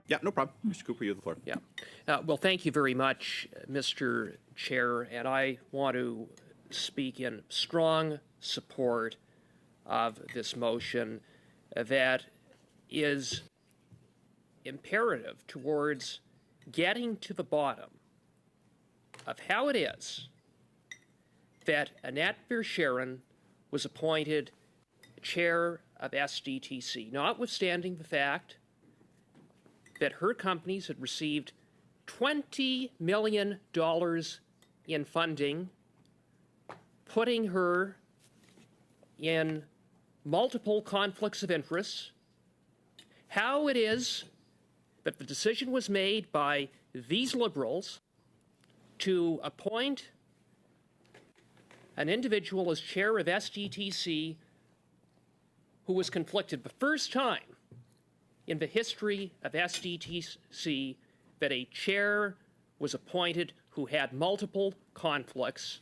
Yeah, no problem. Mr. Cooper, you have the floor. Yeah. Well, thank you very much, Mr. Chair, and I want to speak in strong support of this motion that is imperative towards getting to the bottom of how it is that Annette Verschaeren was appointed chair of SDTC, notwithstanding the fact that her companies had received $20 million in funding, putting her in multiple conflicts of interest, how it is that the decision was made by these Liberals to appoint an individual as chair of SDTC who was conflicted the first time in the history of SDTC that a chair was appointed who had multiple conflicts,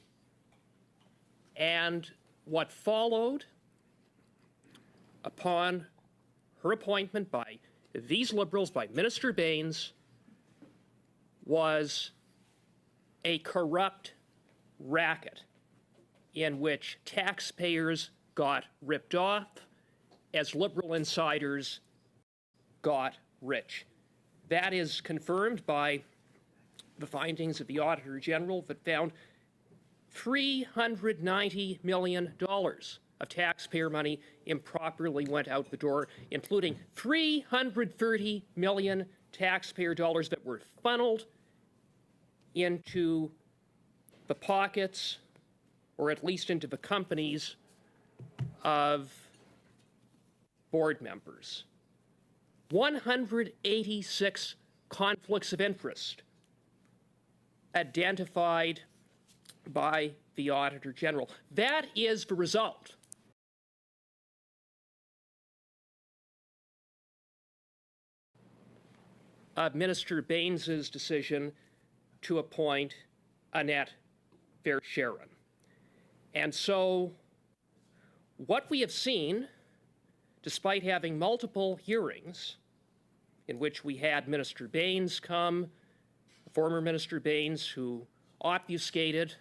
and what followed upon her appointment by these Liberals, by Minister Baines, was a corrupt racket in which taxpayers got ripped off as Liberal insiders got rich. That is confirmed by the findings of the Auditor General that found $390 million of taxpayer money improperly went out the door, including $330 million taxpayer dollars that were funneled into the pockets, or at least into the companies, of board members. 186 conflicts of interest identified by the Auditor General. That is the result of Minister Baines's decision to appoint Annette Verschaeren. And so what we have seen, despite having multiple hearings in which we had Minister Baines come, former Minister Baines, who obfuscated,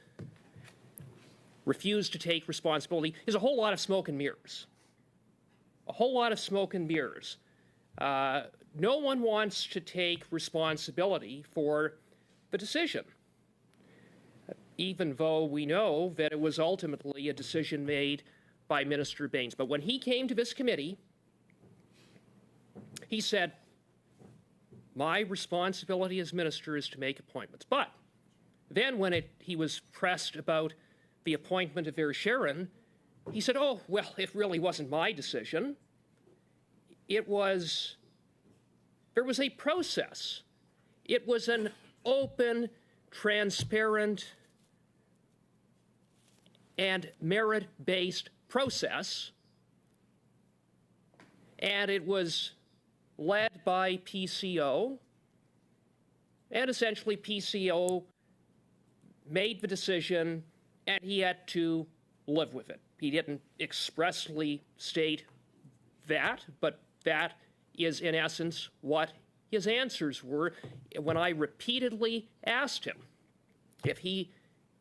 refused to take responsibility, is a whole lot of smoke and mirrors. A whole lot of smoke and mirrors. No one wants to take responsibility for the decision, even though we know that it was ultimately a decision made by Minister Baines. But when he came to this committee, he said, my responsibility as minister is to make appointments. But then when he was pressed about the appointment of Verschaeren, he said, oh, well, it really wasn't my decision. There was a process. It was an open, transparent, and merit-based process, and it was led by PCO, and essentially PCO made the decision, and he had to live with it. He didn't expressly state that, but that is in essence what his answers were when I repeatedly asked him if he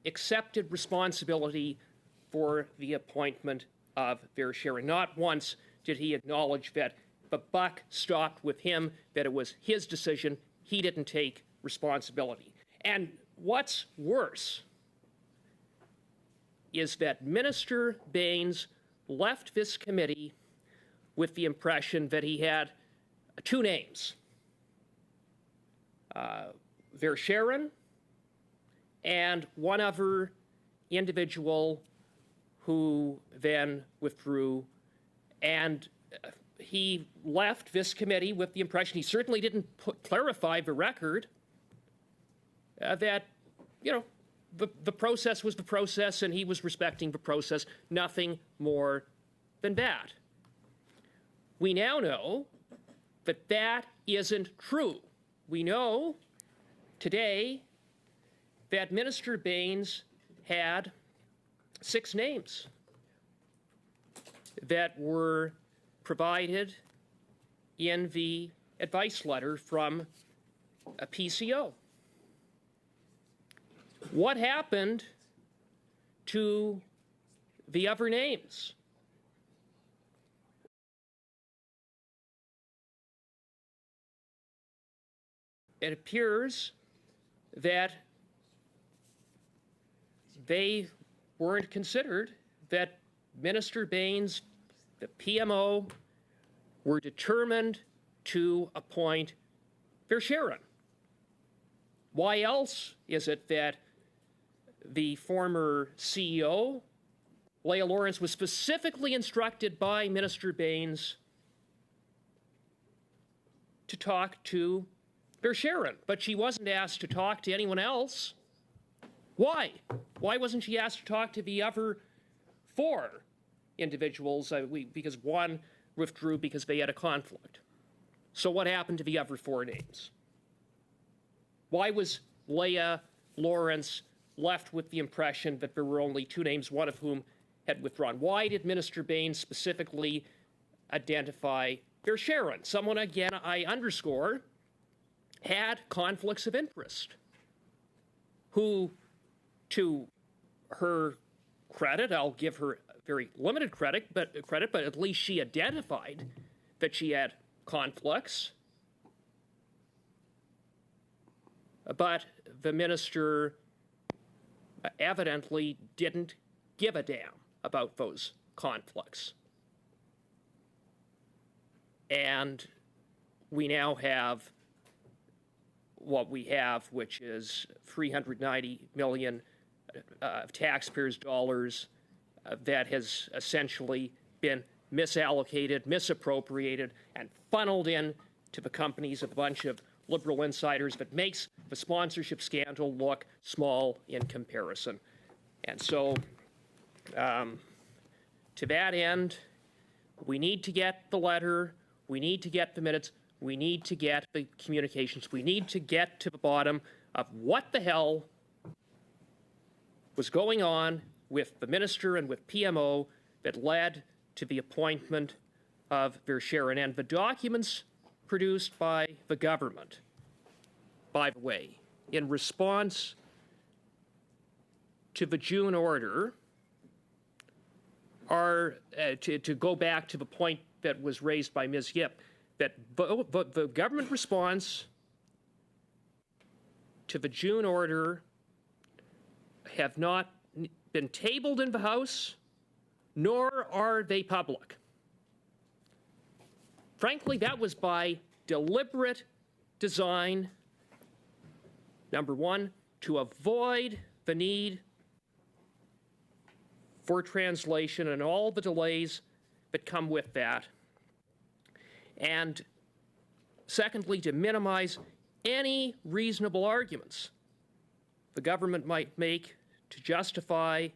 accepted responsibility for the appointment of Verschaeren. Not once did he acknowledge that the buck stopped with him, that it was his decision, he didn't take responsibility. And what's worse is that Minister Baines left this committee with the impression that he had two names, Verschaeren and one other individual who then withdrew, and he left this committee with the impression, he certainly didn't clarify the record, that, you know, the process was the process and he was respecting the process, nothing more than that. We now know that that isn't true. We know today that Minister Baines had 6 names that were provided in the advice letter from a PCO. What happened to the other names? It appears that they weren't considered, that Minister Baines, the PMO, were determined to appoint Verschaeren. Why else is it that the former CEO, Leah Lawrence, was specifically instructed by Minister Baines to talk to Verschaeren, but she wasn't asked to talk to anyone else? Why? Why wasn't she asked to talk to the other four individuals? Because one withdrew because they had a conflict. So what happened to the other four names? Why was Leah Lawrence left with the impression that there were only two names, one of whom had withdrawn? Why did Minister Baines specifically identify Verschaeren, someone, again, I underscore, had conflicts of interest, who, to her credit, I'll give her very limited credit, but at least she identified that she had conflicts. But the minister evidently didn't give a damn about those conflicts. And we now have what we have, which is $390 million of taxpayers' dollars that has essentially been misallocated, misappropriated, and funneled in to the companies of a bunch of liberal insiders that makes the sponsorship scandal look small in comparison. And so, to that end, we need to get the letter, we need to get the minutes, we need to get the communications, we need to get to the bottom of what the hell was going on with the minister and with PMO that led to the appointment of Verschaeren. And the documents produced by the government, by the way, in response to the June order, are, to go back to the point that was raised by Ms. Yip, that the government response to the June order have not been tabled in the House, nor are they public. Frankly, that was by deliberate design, number one, to avoid the need for translation and all the delays that come with that. And secondly, to minimize any reasonable arguments the government might make to justify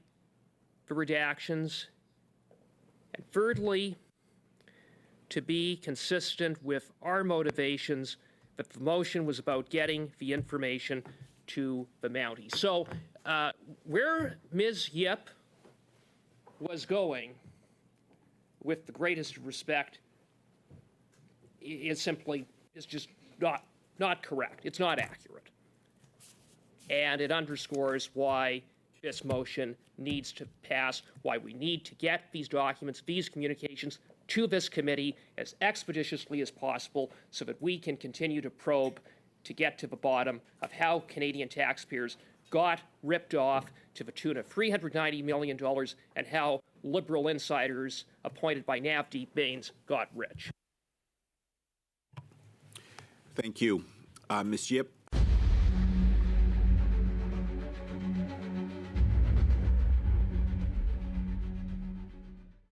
the redactions. And thirdly, to be consistent with our motivations that the motion was about getting the information to the Mounties. So where Ms. Yip was going, with the greatest respect, is just not correct. It's not accurate. And it underscores why this motion needs to pass, why we need to get these documents, these communications to this committee as expeditiously as possible so that we can continue to probe to get to the bottom of how Canadian taxpayers got ripped off to the tune of $390 million and how liberal insiders appointed by Navdeep Baines got rich. Thank you. Ms. Yip.